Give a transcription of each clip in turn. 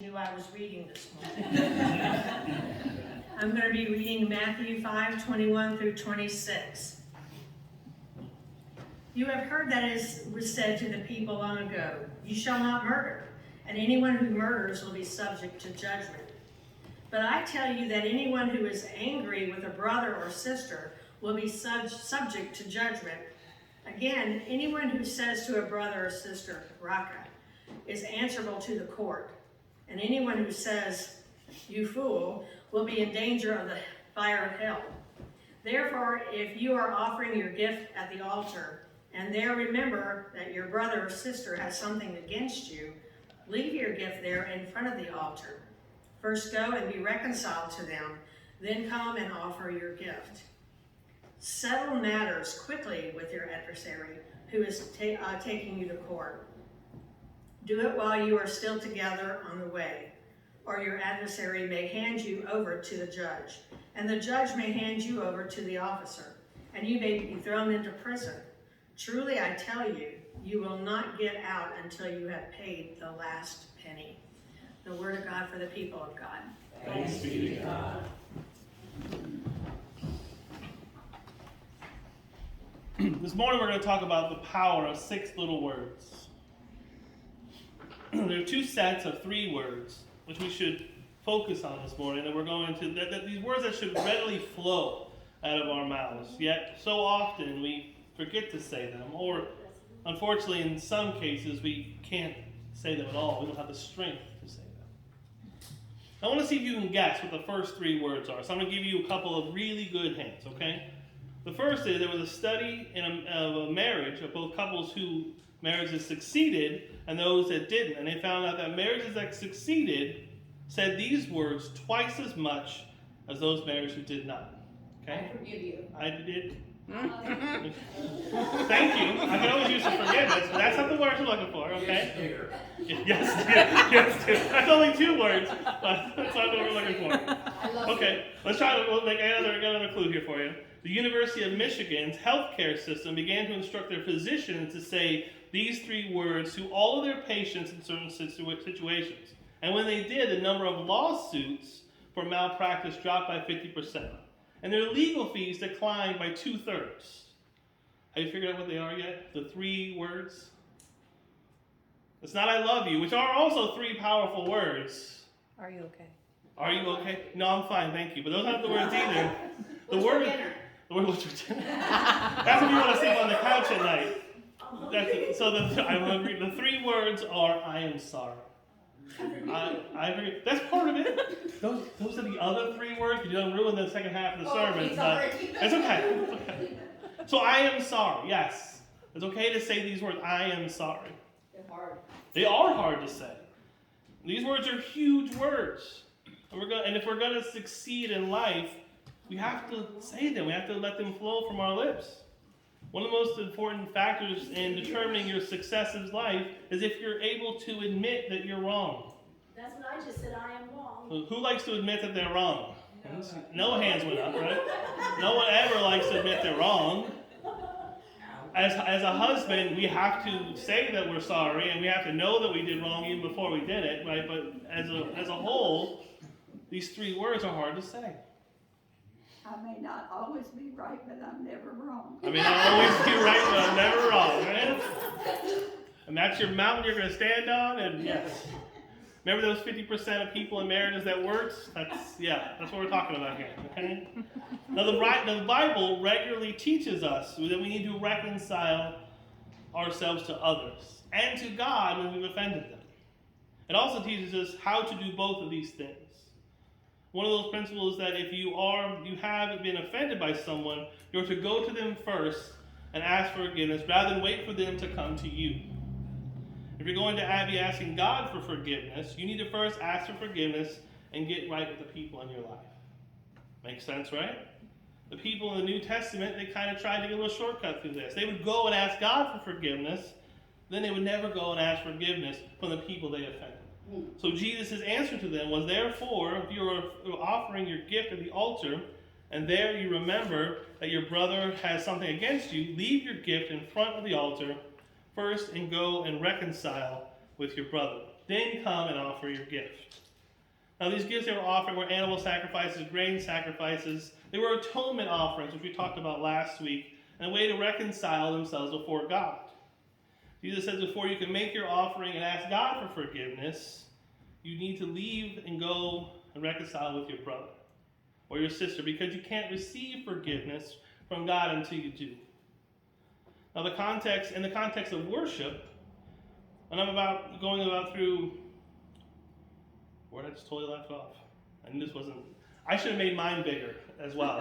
Knew I was reading this morning. I'm going to be reading Matthew 5:21 through 26. You have heard that it was said to the people long ago, "You shall not murder, and anyone who murders will be subject to judgment." But I tell you that anyone who is angry with a brother or sister will be subject to judgment. Again, anyone who says to a brother or sister, "Raka," is answerable to the court. And anyone who says, "You fool," will be in danger of the fire of hell. Therefore, if you are offering your gift at the altar, and there remember that your brother or sister has something against you, leave your gift there in front of the altar. First go and be reconciled to them, then come and offer your gift. Settle matters quickly with your adversary who is taking you to court. Do it while you are still together on the way, or your adversary may hand you over to the judge, and the judge may hand you over to the officer, and you may be thrown into prison. Truly, I tell you, you will not get out until you have paid the last penny. The word of God for the people of God. Thanks be to God. This morning we're going to talk about the power of 6 little words. There are 2 sets of 3 words which we should focus on this morning, and we're going to that these words that should readily flow out of our mouths. Yet so often we forget to say them, or unfortunately in some cases we can't say them at all. We don't have the strength to say them. I want to see if you can guess what the first 3 words are. So I'm going to give you a couple of really good hints, okay? The first is there was a study of a marriage of both couples who marriages succeeded and those that didn't. And they found out that marriages that succeeded said these words twice as much as those marriages who did not. Okay? I forgive you. I did. Thank you. I can always use some forgiveness, but that's not the words we're looking for, okay? Yes, that's only 2 words, but that's not what we're looking for. Okay, we'll make another clue here for you. The University of Michigan's healthcare system began to instruct their physicians to say these 3 words to all of their patients in certain situations. And when they did, the number of lawsuits for malpractice dropped by 50%. And their legal fees declined by 2/3. Have you figured out what they are yet? The 3 words? It's not "I love you," which are also 3 powerful words. Are you okay? Are you okay? No, I'm fine, thank you. But those aren't the words either. What's for dinner? What's for dinner? That's when you want to sleep on the couch at night. The 3 words are "I am sorry." I agree. That's part of it. Those are the other 3 words. You don't ruin the second half of the sermon. It's okay. So I am sorry. Yes, it's okay to say these words. I am sorry. They're hard. They are hard to say. These words are huge words, and if we're going to succeed in life, we have to say them. We have to let them flow from our lips. One of the most important factors in determining your success in life is if you're able to admit that you're wrong. That's what I just said. I am wrong. Who likes to admit that they're wrong? No hands went up, right? No one ever likes to admit they're wrong. As a husband, we have to say that we're sorry, and we have to know that we did wrong even before we did it, right? But as a whole, these 3 words are hard to say. I may not always be right, but I'm never wrong. I mean, I'll always be right, but I'm never wrong, right? And that's your mountain you're going to stand on, and yes. Remember those 50% of people in marriages that worked? That's what we're talking about here, okay? Now, the Bible regularly teaches us that we need to reconcile ourselves to others and to God when we've offended them. It also teaches us how to do both of these things. One of those principles is that if you have been offended by someone, you're to go to them first and ask for forgiveness rather than wait for them to come to you. If you're going to be asking God for forgiveness, you need to first ask for forgiveness and get right with the people in your life. Makes sense, right? The people in the New Testament, they kind of tried to get a little shortcut through this. They would go and ask God for forgiveness, then they would never go and ask forgiveness from the people they offended. So Jesus' answer to them was, therefore, if you're offering your gift at the altar, and there you remember that your brother has something against you, leave your gift in front of the altar first and go and reconcile with your brother. then come and offer your gift. Now these gifts they were offering were animal sacrifices, grain sacrifices. They were atonement offerings, which we talked about last week, and a way to reconcile themselves before God. Jesus says before you can make your offering and ask God for forgiveness, you need to leave and go and reconcile with your brother or your sister, because you can't receive forgiveness from God until you do. Now in the context of worship, when I'm going through, where did I just totally left off? And this wasn't, I should have made mine bigger as well.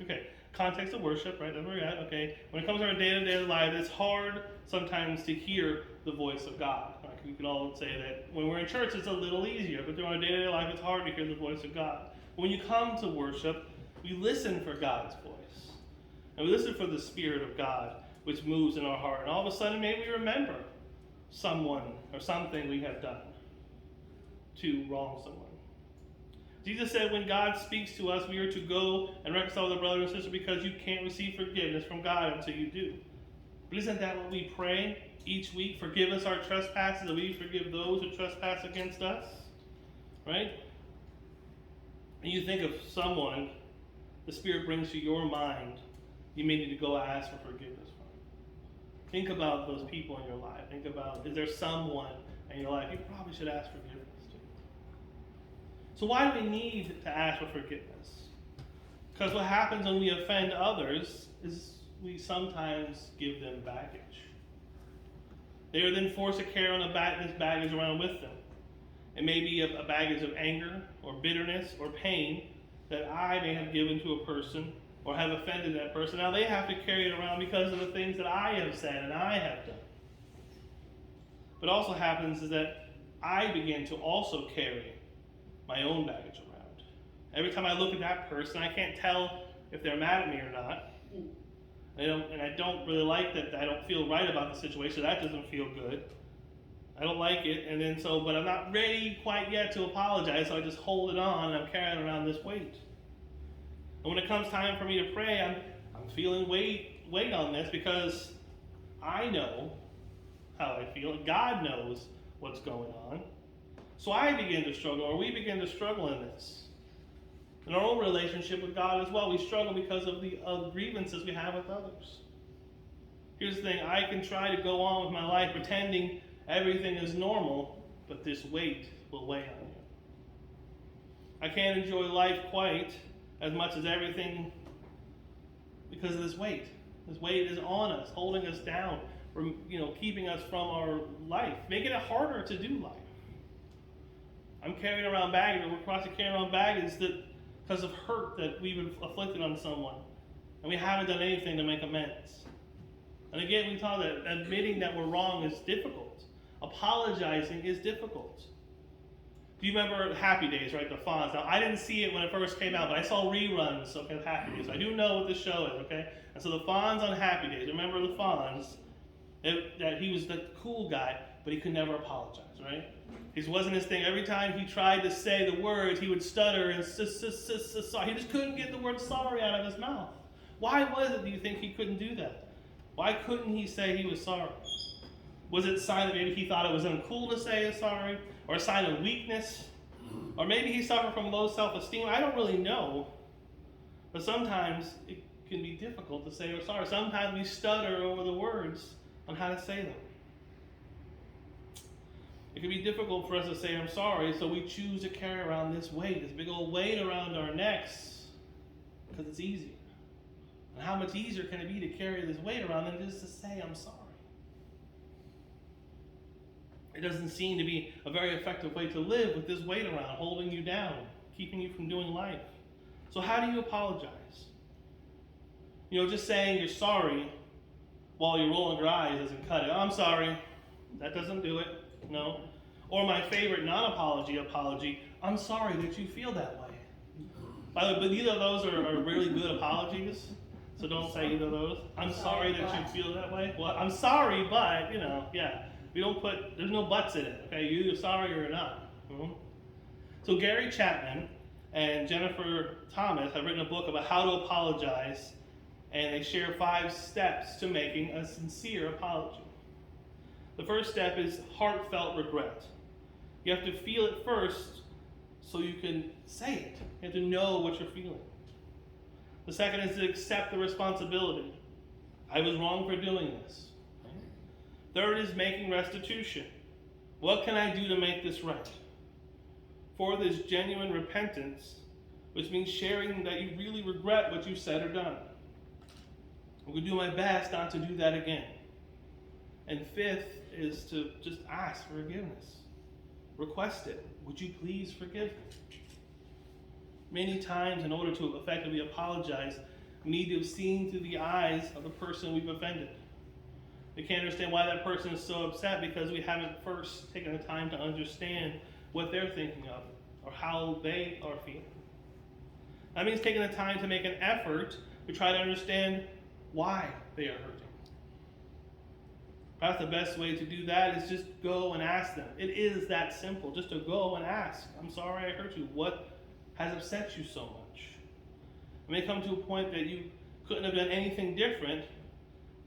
Okay, context of worship, right? That's where we're at. Okay, when it comes to our day-to-day life, it's hard sometimes to hear the voice of God. Like we can all say that when we're in church, it's a little easier, but through our day-to-day life, it's hard to hear the voice of God. When you come to worship, we listen for God's voice, and we listen for the Spirit of God, which moves in our heart. And all of a sudden, maybe we remember someone or something we have done to wrong someone. Jesus said when God speaks to us, we are to go and reconcile with our brother and sister, because you can't receive forgiveness from God until you do. But isn't that what we pray each week? Forgive us our trespasses, and we forgive those who trespass against us. Right? And you think of someone the Spirit brings to your mind you may need to go ask for forgiveness from. Think about those people in your life. Think about, is there someone in your life you probably should ask forgiveness to? So why do we need to ask for forgiveness? Because what happens when we offend others is we sometimes give them baggage. They are then forced to carry on this baggage around with them. It may be a baggage of anger or bitterness or pain that I may have given to a person or have offended that person. Now they have to carry it around because of the things that I have said and I have done. What also happens is that I begin to also carry my own baggage around. Every time I look at that person, I can't tell if they're mad at me or not. And I don't really like that. I don't feel right about the situation. That doesn't feel good. I don't like it. But I'm not ready quite yet to apologize, so I just hold it on and I'm carrying around this weight. And when it comes time for me to pray, I'm feeling weight on this, because I know how I feel. God knows what's going on. So I begin to struggle, or we begin to struggle in this. In our own relationship with God as well, we struggle because of the grievances we have with others. Here's the thing, I can try to go on with my life pretending everything is normal, but this weight will weigh on you. I can't enjoy life quite as much as everything because of this weight. This weight is on us, holding us down, keeping us from our life, making it harder to do life. I'm carrying around baggage, or we're crossing carrying around baggage that because of hurt that we've inflicted on someone, and we haven't done anything to make amends. And again, we talk that admitting that we're wrong is difficult. Apologizing is difficult. Do you remember Happy Days, right? The Fonz. Now, I didn't see it when it first came out, but I saw reruns of Happy Days. I do know what the show is, okay? And so the Fonz on Happy Days, remember the Fonz, that he was the cool guy, but he could never apologize, right? It wasn't his thing. Every time he tried to say the words, he would stutter and sorry. He just couldn't get the word sorry out of his mouth. Why was it, do you think, he couldn't do that? Why couldn't he say he was sorry? Was it a sign that maybe he thought it was uncool to say sorry? Or a sign of weakness? Or maybe he suffered from low self-esteem? I don't really know. But sometimes it can be difficult to say we're sorry. Sometimes we stutter over the words on how to say them. It can be difficult for us to say I'm sorry, so we choose to carry around this weight, this big old weight around our necks, because it's easier. And how much easier can it be to carry this weight around than just to say I'm sorry? It doesn't seem to be a very effective way to live with this weight around, holding you down, keeping you from doing life. So how do you apologize? Just saying you're sorry while you're rolling your eyes doesn't cut it. I'm sorry. That doesn't do it. No. Or my favorite apology, I'm sorry that you feel that way. By the way, but neither of those are really good apologies. So don't say either of those. I'm sorry that you feel that way. Well, I'm sorry, but, yeah. There's no buts in it, okay? You're either sorry or you're not. Mm-hmm. So Gary Chapman and Jennifer Thomas have written a book about how to apologize, and they share 5 steps to making a sincere apology. The first step is heartfelt regret. You have to feel it first so you can say it. You have to know what you're feeling. The second is to accept the responsibility. I was wrong for doing this. Third is making restitution. What can I do to make this right? Fourth is genuine repentance, which means sharing that you really regret what you said or done. I'm going to do my best not to do that again. And fifth is to just ask for forgiveness. Request it. Would you please forgive me? Many times, in order to effectively apologize, we need to have seen through the eyes of the person we've offended. We can't understand why that person is so upset because we haven't first taken the time to understand what they're thinking of or how they are feeling. That means taking the time to make an effort to try to understand why they are hurting. Perhaps the best way to do that is just go and ask them. It is that simple, just to go and ask. I'm sorry I hurt you. What has upset you so much? It may come to a point that you couldn't have done anything different,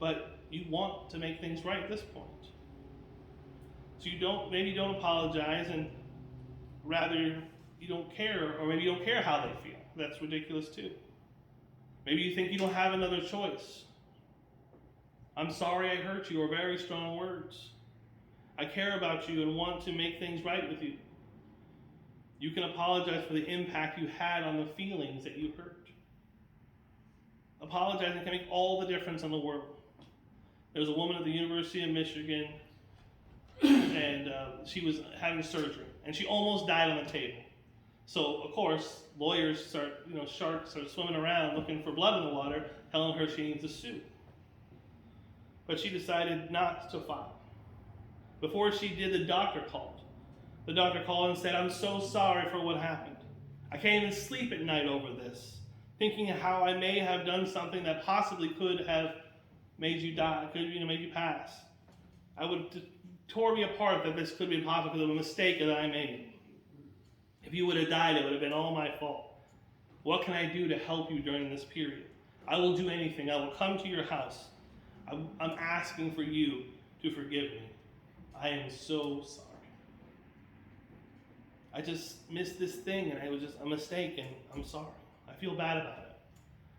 but you want to make things right at this point. So maybe you don't apologize, and rather you don't care, or maybe you don't care how they feel. That's ridiculous too. Maybe you think you don't have another choice. I'm sorry I hurt you, are very strong words. I care about you and want to make things right with you. You can apologize for the impact you had on the feelings that you hurt. Apologizing can make all the difference in the world. There was a woman at the University of Michigan, and she was having surgery, and she almost died on the table. So, of course, lawyers sharks start swimming around looking for blood in the water, telling her she needs to sue. But she decided not to file. Before she did, the doctor called. The doctor called and said, I'm so sorry for what happened. I can't even sleep at night over this, thinking how I may have done something that possibly could have made you die, could have made you pass. Tore me apart that this could be possible because of a mistake that I made. If you would have died, it would have been all my fault. What can I do to help you during this period? I will do anything. I will come to your house. I'm asking for you to forgive me. I am so sorry. I just missed this thing, and it was just a mistake, and I'm sorry. I feel bad about it.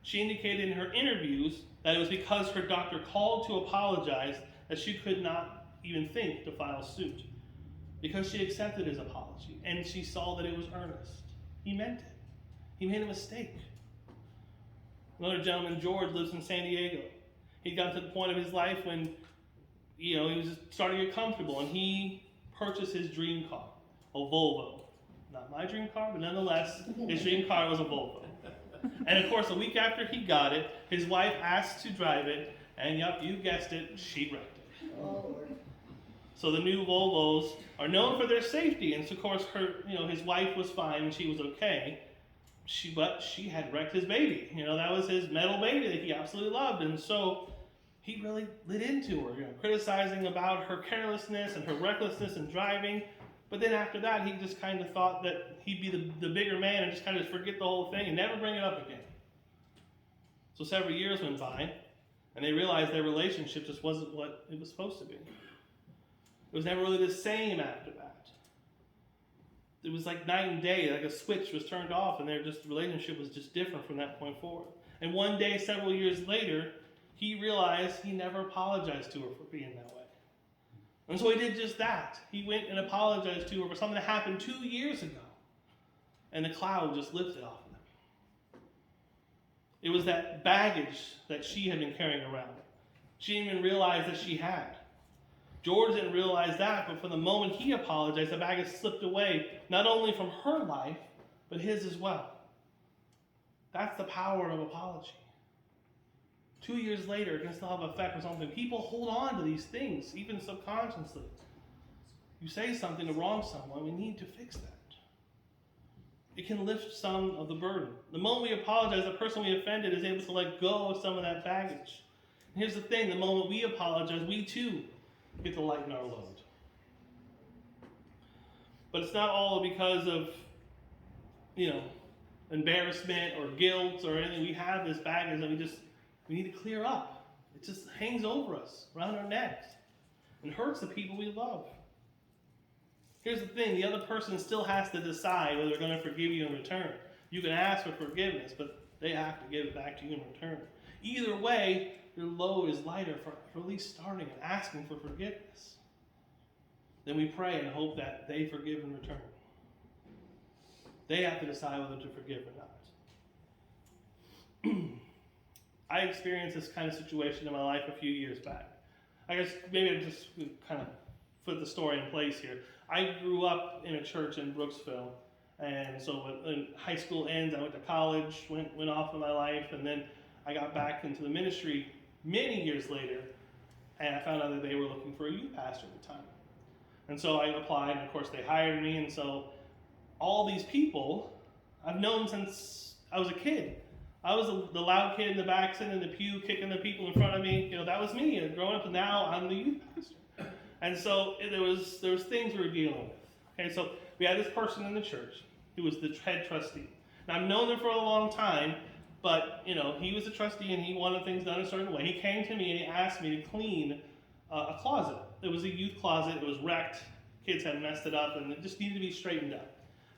She indicated in her interviews that it was because her doctor called to apologize that she could not even think to file suit, because she accepted his apology, and she saw that it was earnest. He meant it. He made a mistake. Another gentleman, George, lives in San Diego. He got to the point of his life when, he was just starting to get comfortable, and he purchased his dream car, a Volvo. Not my dream car, but nonetheless, his dream car was a Volvo. And of course, a week after he got it, his wife asked to drive it, and yep, you guessed it, she wrecked it. Oh, So the new Volvos are known for their safety, and so of course, his wife was fine and she was okay. But she had wrecked his baby. That was his metal baby that he absolutely loved, and so he really lit into her, criticizing about her carelessness and her recklessness in driving. But then after that, he just kind of thought that he'd be the bigger man and just kind of forget the whole thing and never bring it up again. So several years went by, and they realized their relationship just wasn't what it was supposed to be. It was never really the same after that. It was like night and day, like a switch was turned off, and their relationship was just different from that point forward. And one day, several years later, he realized he never apologized to her for being that way. And so he did just that. He went and apologized to her for something that happened 2 years ago. And the cloud just lifted off of them. It was that baggage that she had been carrying around. She didn't even realize that she had. George didn't realize that, but from the moment he apologized, the baggage slipped away, not only from her life, but his as well. That's the power of apology. 2 years later, it can still have an effect on something. People hold on to these things, even subconsciously. You say something to wrong someone, we need to fix that. It can lift some of the burden. The moment we apologize, the person we offended is able to let go of some of that baggage. And here's the thing, the moment we apologize, we too get to lighten our load. But it's not all because of, embarrassment or guilt or anything. We have this baggage that we need to clear up. It just hangs over us, around our necks. and hurts the people we love. Here's the thing, the other person still has to decide whether they're going to forgive you in return. You can ask for forgiveness, but they have to give it back to you in return. Either way, your load is lighter for at least starting and asking for forgiveness. Then we pray and hope that they forgive in return. They have to decide whether to forgive or not. I experienced this kind of situation in my life a few years back. I guess maybe I just kind of put the story in place here. I grew up in a church in Brooksville, and so when high school ends, I went to college, went off in my life, and then I got back into the ministry many years later, and I found out that they were looking for a youth pastor at the time. And so I applied, and of course they hired me, and so all these people I've known since I was a kid. I was the loud kid in the back, sitting in the pew, kicking the people in front of me. You know, that was me growing up, and now I'm the youth pastor. And so there was things we were dealing with. Okay, so we had this person in the church who was the head trustee. Now I've known him for a long time, but you know, he was a trustee and he wanted things done a certain way. He came to me and he asked me to clean a closet. It was a youth closet. It was wrecked. Kids had messed it up, and it just needed to be straightened up.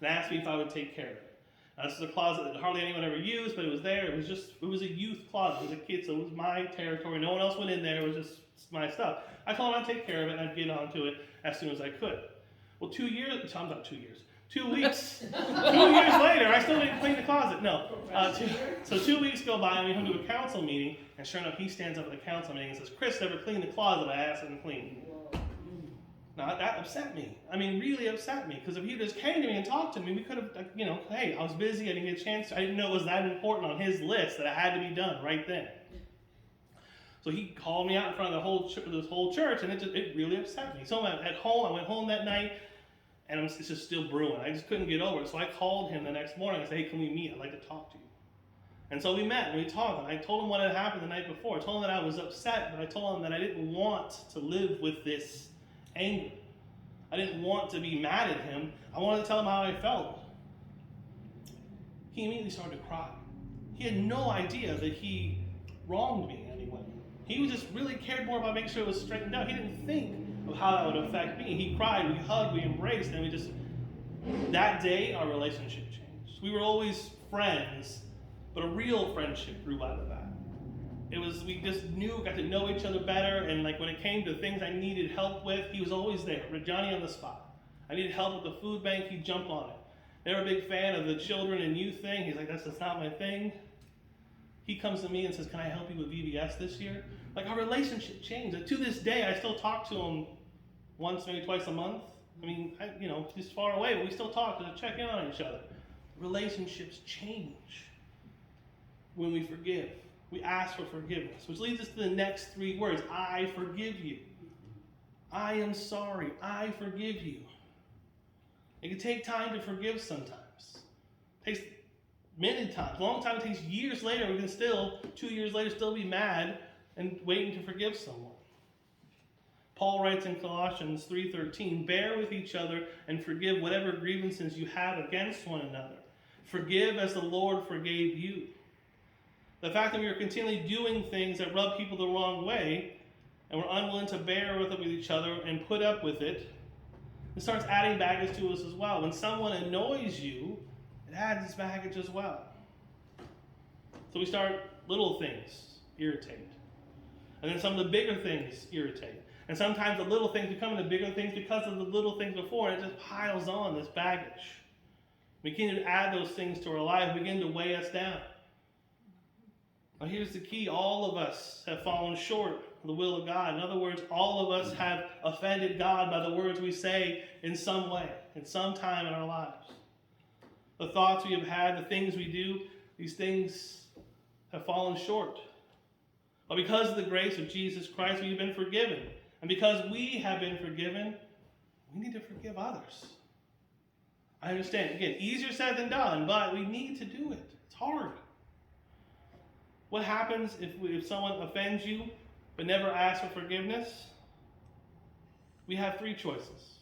And asked me if I would take care of it. Now, this is a closet that hardly anyone ever used, but it was there. It was a youth closet. It was a kid, so it was my territory. No one else went in there. It was just my stuff. I told him I'd take care of it, and I'd get onto it as soon as I could. Well, 2 weeks, 2 weeks later, I still didn't clean the closet. No. So 2 weeks go by, and we come to a council meeting, and sure enough, he stands up at the council meeting and says, "Chris never cleaned the closet I asked him to clean." Now, that upset me. I mean, really upset me. Because if he just came to me and talked to me, we could have, you know, hey, I was busy, I didn't get a chance. I didn't know it was that important on his list that it had to be done right then. So he called me out in front of this whole church, and it really upset me. So at home, I went home that night, and it's just still brewing. I just couldn't get over it. So I called him the next morning and said, "Hey, can we meet? I'd like to talk to you." And so we met, and we talked, and I told him what had happened the night before. I told him that I was upset, but I told him that I didn't want to live with this anger. I didn't want to be mad at him. I wanted to tell him how I felt. He immediately started to cry. He had no idea that he wronged me in any way. He was just really cared more about making sure it was straightened out. He didn't think of how that would affect me. He cried, we hugged, we embraced, and that day our relationship changed. We were always friends, but a real friendship grew out of that. We just got to know each other better, and like when it came to things I needed help with, he was always there, Johnny on the spot. I needed help with the food bank, he'd jump on it. They were a big fan of the children and youth thing. He's like, that's not my thing. He comes to me and says, "Can I help you with VBS this year?" Like our relationship changed. And to this day, I still talk to him once, maybe twice a month. I mean, he's far away, but we still talk to check in on each other. Relationships change when we forgive. We ask for forgiveness, which leads us to the next 3 words. I forgive you. I am sorry. I forgive you. It can take time to forgive sometimes. It takes many times. Long time, it takes years later. We can 2 years later, still be mad and waiting to forgive someone. Paul writes in Colossians 3:13, "Bear with each other and forgive whatever grievances you have against one another. Forgive as the Lord forgave you." The fact that we are continually doing things that rub people the wrong way, and we're unwilling to bear with it with each other and put up with it, it starts adding baggage to us as well. When someone annoys you, it adds its baggage as well. So we start little things irritate. And then some of the bigger things irritate. And sometimes the little things become the bigger things because of the little things before, and it just piles on this baggage. We begin to add those things to our life, begin to weigh us down. Now here's the key. All of us have fallen short of the will of God. In other words, all of us have offended God by the words we say in some way, in some time in our lives. The thoughts we have had, the things we do, these things have fallen short. But because of the grace of Jesus Christ, we've been forgiven. And because we have been forgiven, we need to forgive others. I understand. Again, easier said than done, but we need to do it. It's hard. What happens if someone offends you but never asks for forgiveness? We have 3 choices.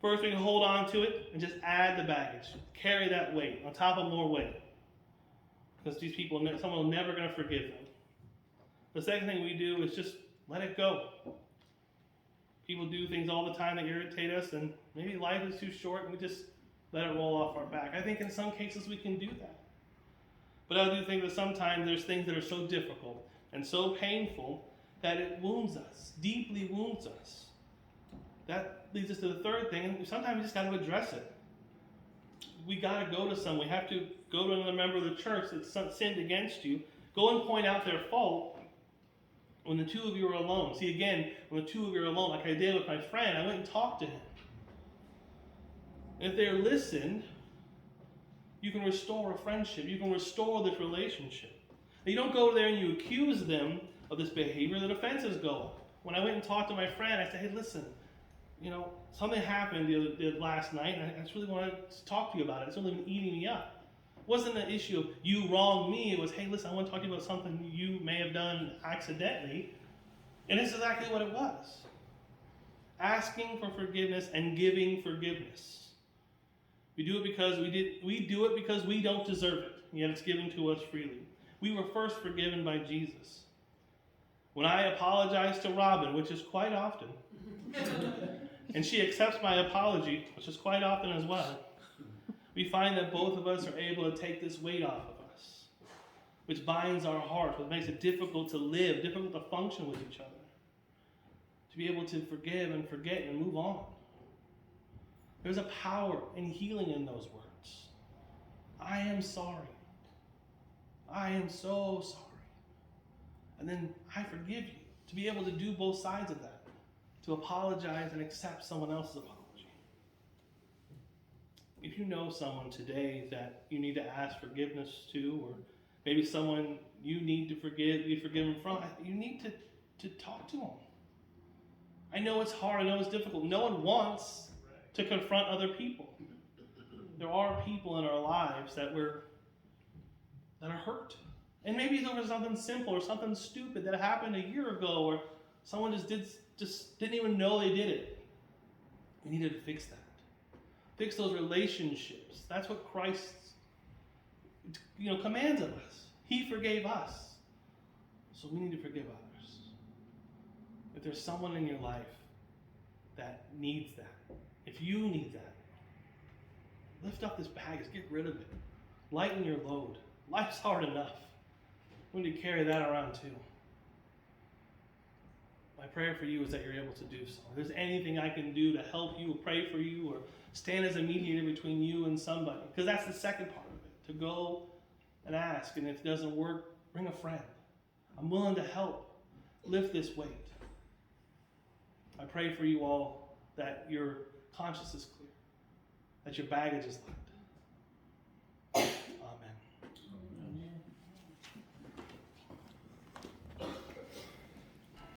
First, we can hold on to it and just add the baggage. Carry that weight on top of more weight. Because these people, someone is never going to forgive them. The second thing we do is just let it go. People do things all the time that irritate us, and maybe life is too short and we just let it roll off our back. I think in some cases we can do that. But I do think that sometimes there's things that are so difficult and so painful that it wounds us, deeply wounds us. That leads us to the third thing, and sometimes we just got to address it. We got to go to someone. We have to go to another member of the church that sinned against you. Go and point out their fault when the two of you are alone. See, again, when the two of you are alone, like I did with my friend, I went and talked to him. And if they're listened, you can restore a friendship. You can restore this relationship. And you don't go there and you accuse them of this behavior that offenses go. When I went and talked to my friend, I said, hey, listen, something happened the last night, and I just really wanted to talk to you about it. It's really been eating me up. It wasn't an issue of you wronged me. It was, hey, listen, I want to talk to you about something you may have done accidentally. And it's exactly what it was. Asking for forgiveness and giving forgiveness. We do it because we don't deserve it, yet it's given to us freely. We were first forgiven by Jesus. When I apologize to Robin, which is quite often, and she accepts my apology, which is quite often as well, we find that both of us are able to take this weight off of us, which binds our hearts, which makes it difficult to live, difficult to function with each other, to be able to forgive and forget and move on. There's a power and healing in those words. I am sorry. I am so sorry. And then I forgive you. To be able to do both sides of that. To apologize and accept someone else's apology. If you know someone today that you need to ask forgiveness to, or maybe someone you need to be forgiven from, you need to talk to them. I know it's hard. I know it's difficult. No one wants to confront other people. There are people in our lives that are hurt. And maybe there was something simple or something stupid that happened a year ago, or someone just didn't even know they did it. We needed to fix that. Fix those relationships. That's what Christ commands of us. He forgave us. So we need to forgive others. If there's someone in your life that needs that, if you need that, lift up this baggage, get rid of it. Lighten your load. Life's hard enough. We need to carry that around too. My prayer for you is that you're able to do so. If there's anything I can do to help you, or pray for you, or stand as a mediator between you and somebody, because that's the second part of it, to go and ask, and if it doesn't work, bring a friend. I'm willing to help lift this weight. I pray for you all that your conscience is clear, that your baggage is light,